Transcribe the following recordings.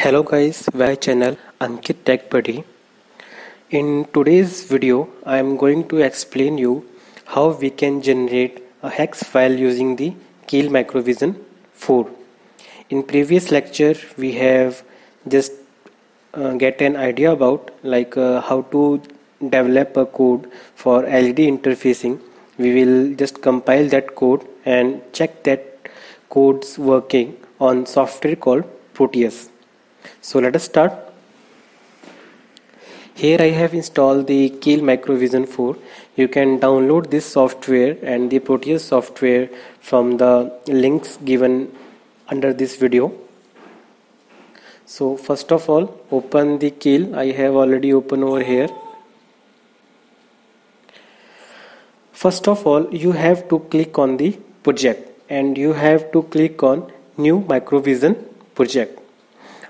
Hello guys, my channel Ankit Tech Buddy. In today's video, I am going to explain you how we can generate a hex file using the Keil Macrovision 4. In previous lecture, we have just get an idea about how to develop a code for LED interfacing. We will just compile that code and check that code's working on software called Proteus. So let us start. Here I have installed the Keil Macrovision 4. You can download this software and the Proteus software from the links given under this video. So first of all, open the Keil. I have already opened over here. First of all, you have to click on the project and you have to click on new Macrovision project.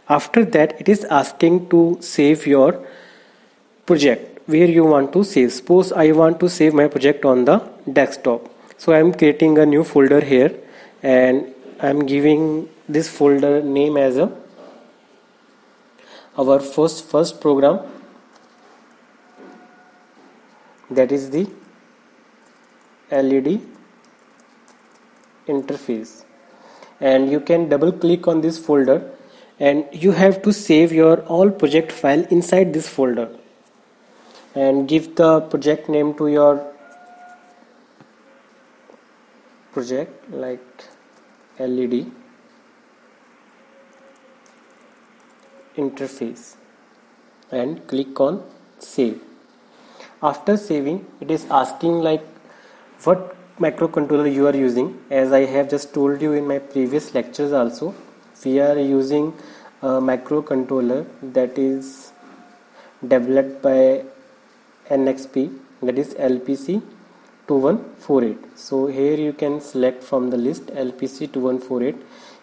After that, it is asking to save your project where you want to save. Suppose I want to save my project on the desktop. So I am creating a new folder here and I am giving this folder name as our first program, that is the LED interface, and you can double click on this folder and you have to save your all project file inside this folder and give the project name to your project like LED interface and click on save. After saving, it is asking like what microcontroller you are using. As I have just told you in my previous lectures also, we are using a microcontroller that is developed by NXP, that is LPC 2148. So here you can select from the list LPC 2148.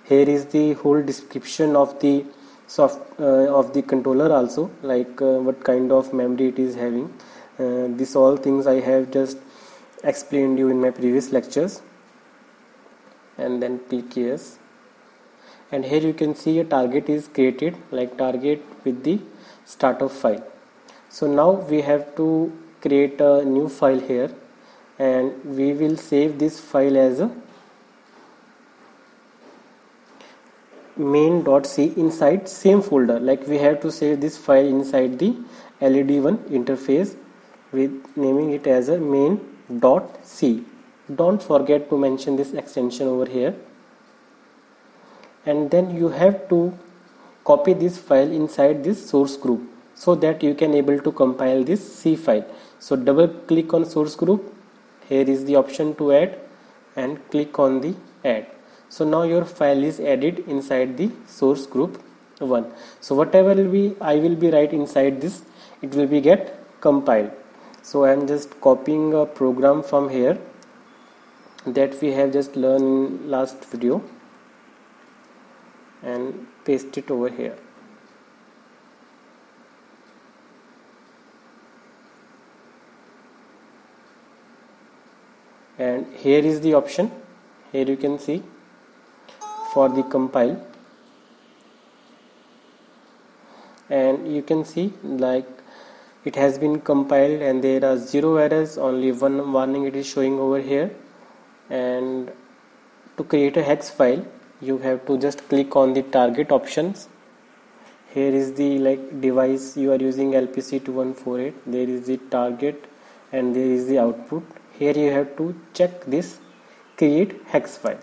Here is the whole description of the controller also, like what kind of memory it is having. This all things I have just explained you in my previous lectures. And then click yes. And here you can see a target is created, like target with the startup file. So now we have to create a new file here and we will save this file as a main.c inside same folder. Like we have to save this file inside the LED1 interface with naming it as a main.c. Don't forget to mention this extension over here. And then you have to copy this file inside this source group so that you can able to compile this C file. So double click on source group. Here is the option to add and click on the add. So now your file is added inside the source group 1. So whatever I will be write inside this, it will be get compiled. So I am just copying a program from here that we have just learned in last video and paste it over here. And here is the option. Here you can see for the compile, and you can see like it has been compiled and there are 0 errors, only one warning it is showing over here. And to create a hex file, you have to just click on the target options. Here is the like device you are using LPC 2148. There is the target and there is the output. Here you have to check this create hex file.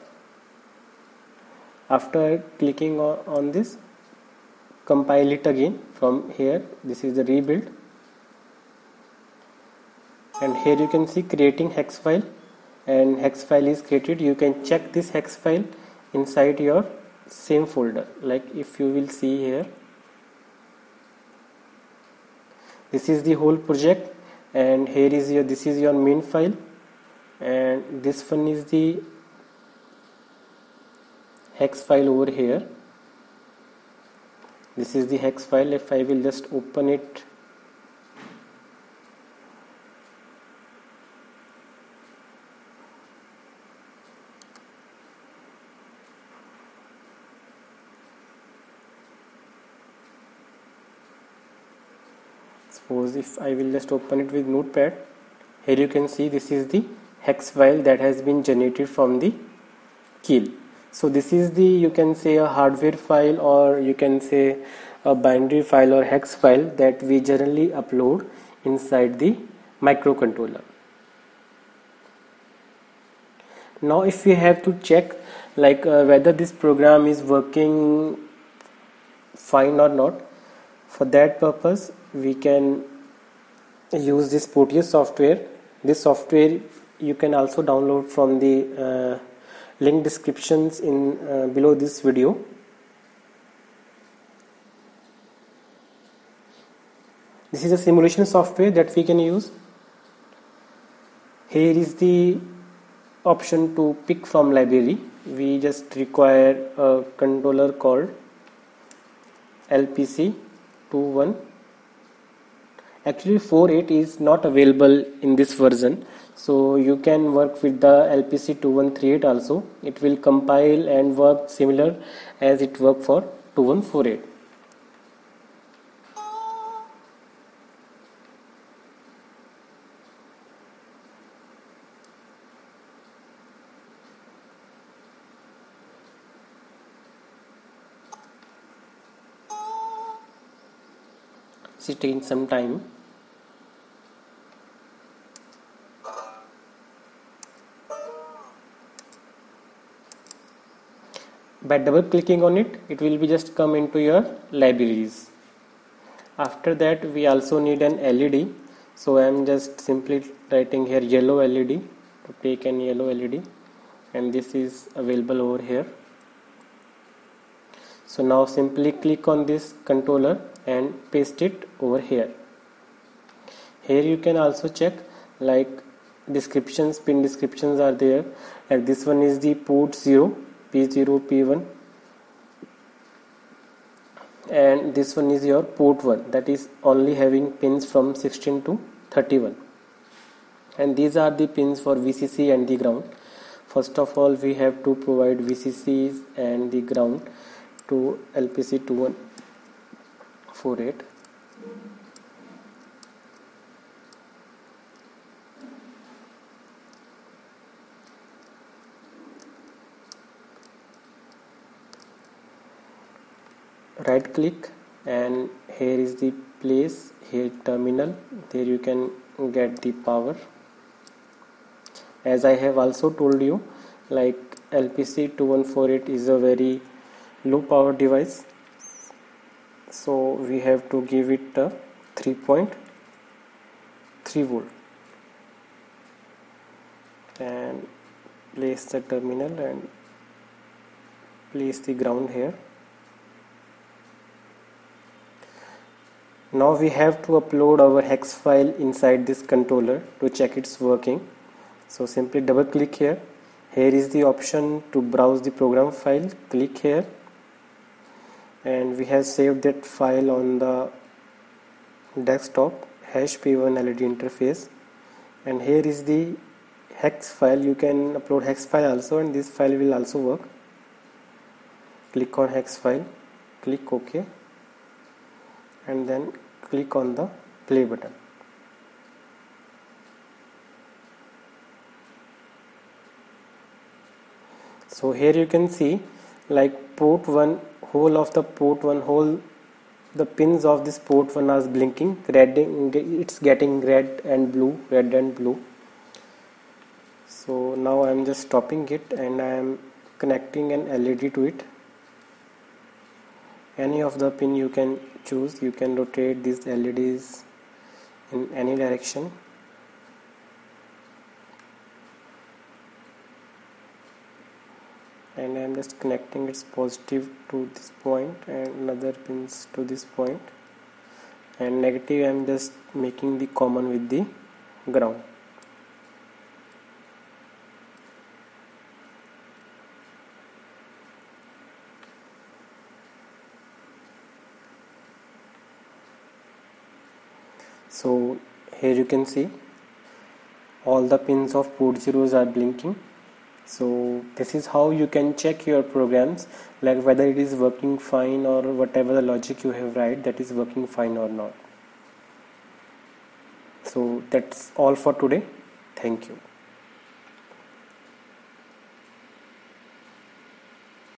After clicking on this, compile it again from here. This is the rebuild, and here you can see creating hex file, and hex file is created. You can check this hex file inside your same folder. Like if you will see here, this is the whole project, and here is this is your main file, and this one is the hex file over here. This is the hex file. If I will just open it, Suppose if I will just open it with Notepad, here you can see this is the hex file that has been generated from the Keil. So this is the, you can say, a hardware file, or you can say a binary file or hex file that we generally upload inside the microcontroller. Now if we have to check whether this program is working fine or not, for that purpose we can use this Proteus software. This software you can also download from the link descriptions in below this video. This is a simulation software that we can use. Here is the option to pick from library. We just require a controller called LPC21. Actually 48 is not available in this version, so you can work with the LPC2138 also. It will compile and work similar as it worked for 2148. It's taking some time. By double clicking on it, it will be just come into your libraries. After that we also need an LED, so I am just simply writing here yellow LED to take an yellow LED, and this is available over here. So now simply click on this controller and paste it over here. Here you can also check descriptions, pin descriptions are there. Like this one is the port 0, P0, P1, and this one is your port 1, that is only having pins from 16 to 31, and these are the pins for VCC and the ground. First of all we have to provide VCCs and the ground to LPC2148. Right click, and here is the place, here terminal, there you can get the power. As I have also told you, LPC2148 is a very low power device, so we have to give it a 3.3 volt and place the terminal and place the ground here. Now we have to upload our hex file inside this controller to check it's working. So simply double click here. Here is the option to browse the program file. Click here, and we have saved that file on the desktop, HP1 LED interface. And here is the hex file. You can upload hex file also, and this file will also work. Click on hex file, click OK, and then click on the play button. So here you can see port 1, whole of the port 1, the pins of this port 1 are blinking red, it's getting red and blue. So now I am just stopping it and I am connecting an LED to it. Any of the pin you can choose, you can rotate these LEDs in any direction. And I am just connecting its positive to this point and another pins to this point, and negative I am just making the common with the ground. So here you can see all the pins of port zeros are blinking. So this is how you can check your programs, whether it is working fine or whatever the logic you have write, that is working fine or not. So that's all for today. Thank you.